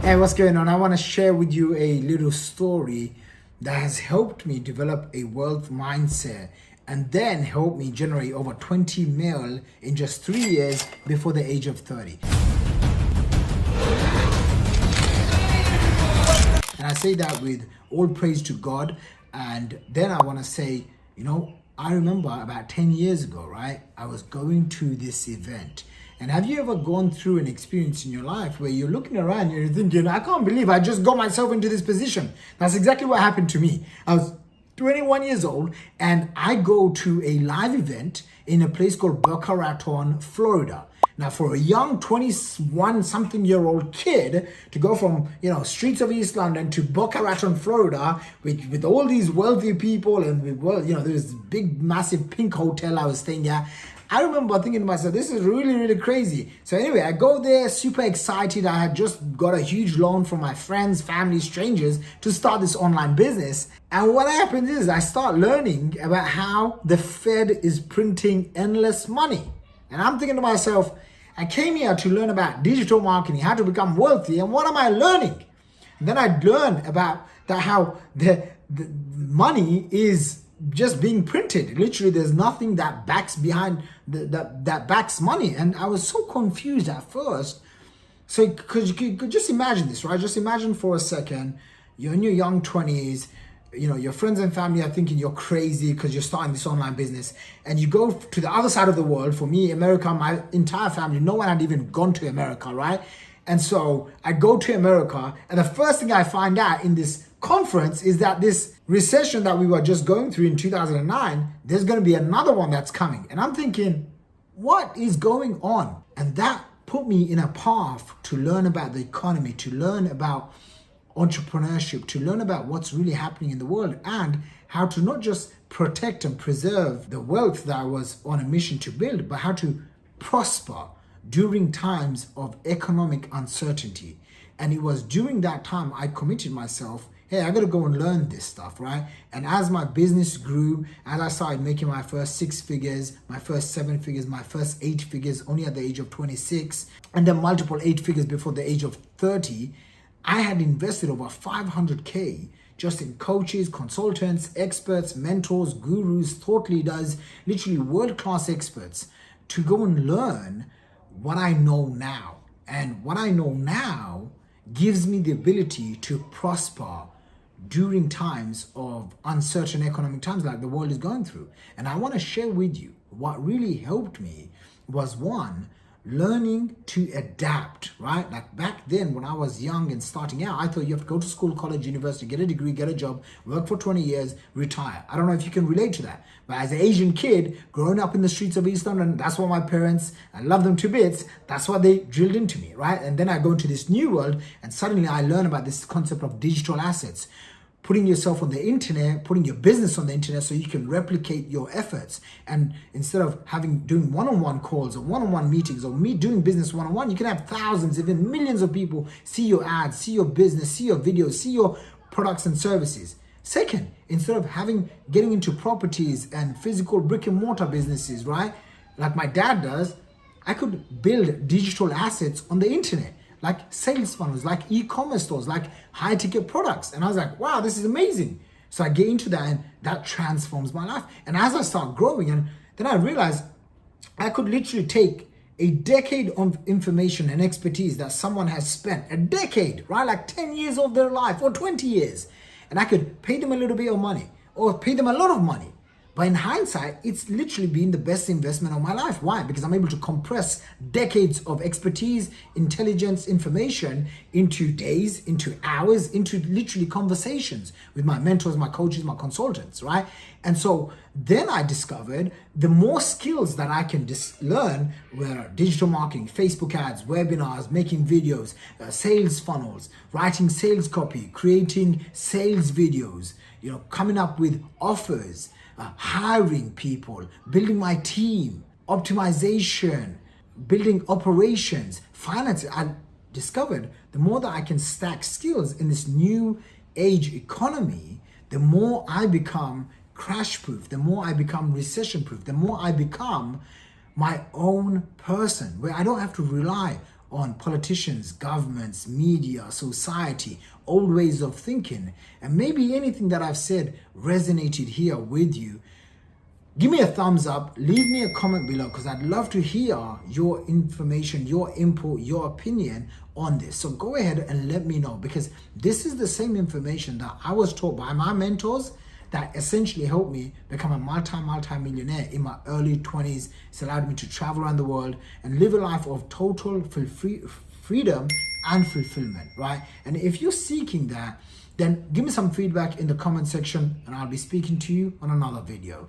Hey, what's going on? I want to share with you a little story that has helped me develop a wealth mindset and then helped me generate over 20 mil in just 3 years before the age of 30. And I say that with all praise to God. And then I want to say, I remember about 10 years ago, right? I was going to this event. And have you ever gone through an experience in your life where you're looking around and you're thinking, I can't believe I just got myself into this position? That's exactly what happened to me. I was 21 years old and I go to a live event in a place called Boca Raton, Florida. Now, for a young 21-something-year-old kid to go from, streets of East London to Boca Raton, Florida, with all these wealthy people and, there's this big, massive pink hotel I was staying at. I remember thinking to myself, this is really, really crazy. So anyway, I go there super excited. I had just got a huge loan from my friends, family, strangers to start this online business. And what happens is I start learning about how the Fed is printing endless money. And I'm thinking to myself, I came here to learn about digital marketing, how to become wealthy, and what am I learning? And then I learned about that how the money is just being printed. Literally, there's nothing that backs behind that backs money. And I was so confused at first. So because you could just imagine this, right? Just imagine for a second, you're in your young 20s, your friends and family are thinking you're crazy because you're starting this online business, and you go to the other side of the world. For me, America, my entire family, no one had even gone to America, right? And so I go to America, and the first thing I find out in this conference is that this recession that we were just going through in 2009, there's going to be another one that's coming. And I'm thinking, what is going on? And that put me in a path to learn about the economy, to learn about entrepreneurship, to learn about what's really happening in the world, and how to not just protect and preserve the wealth that I was on a mission to build, but how to prosper during times of economic uncertainty. And it was during that time I committed myself, hey, I gotta go and learn this stuff, right? And as my business grew, as I started making my first 6 figures, my first 7 figures, my first 8 figures, only at the age of 26, and then multiple 8 figures before the age of 30, I had invested over 500K just in coaches, consultants, experts, mentors, gurus, thought leaders, literally world-class experts to go and learn what I know now. And what I know now gives me the ability to prosper during times of uncertain economic times like the world is going through. And I want to share with you what really helped me was, one, learning to adapt, right? Like back then when I was young and starting out, I thought you have to go to school, college, university, get a degree, get a job, work for 20 years, retire. I don't know if you can relate to that. But as an Asian kid growing up in the streets of East London, that's what my parents, I love them to bits, that's what they drilled into me, right? And then I go into this new world and suddenly I learn about this concept of digital assets. Putting yourself on the internet, putting your business on the internet so you can replicate your efforts. And instead of doing one-on-one calls or one-on-one meetings or doing business one-on-one, you can have thousands, even millions of people see your ads, see your business, see your videos, see your products and services. Second, instead of getting into properties and physical brick and mortar businesses, right? Like my dad does, I could build digital assets on the internet, like sales funnels, like e-commerce stores, like high ticket products. And I was like, wow, this is amazing. So I get into that and that transforms my life. And as I start growing, and then I realized I could literally take a decade of information and expertise that someone has spent a decade, right? Like 10 years of their life or 20 years. And I could pay them a little bit of money or pay them a lot of money. But in hindsight, it's literally been the best investment of my life. Why? Because I'm able to compress decades of expertise, intelligence, information into days, into hours, into literally conversations with my mentors, my coaches, my consultants, right? And so then I discovered the more skills that I can learn were digital marketing, Facebook ads, webinars, making videos, sales funnels, writing sales copy, creating sales videos, coming up with offers, hiring people, building my team, optimization, building operations, finance. I discovered the more that I can stack skills in this new age economy, the more I become crash proof, the more I become recession proof, the more I become my own person, where I don't have to rely on politicians, governments, media, society, old ways of thinking, and maybe anything that I've said resonated here with you, give me a thumbs up, leave me a comment below, because I'd love to hear your information, your input, your opinion on this. So go ahead and let me know, because this is the same information that I was taught by my mentors that essentially helped me become a multi-millionaire in my early 20s. It's allowed me to travel around the world and live a life of total freedom and fulfillment, right? And if you're seeking that, then give me some feedback in the comment section, and I'll be speaking to you on another video.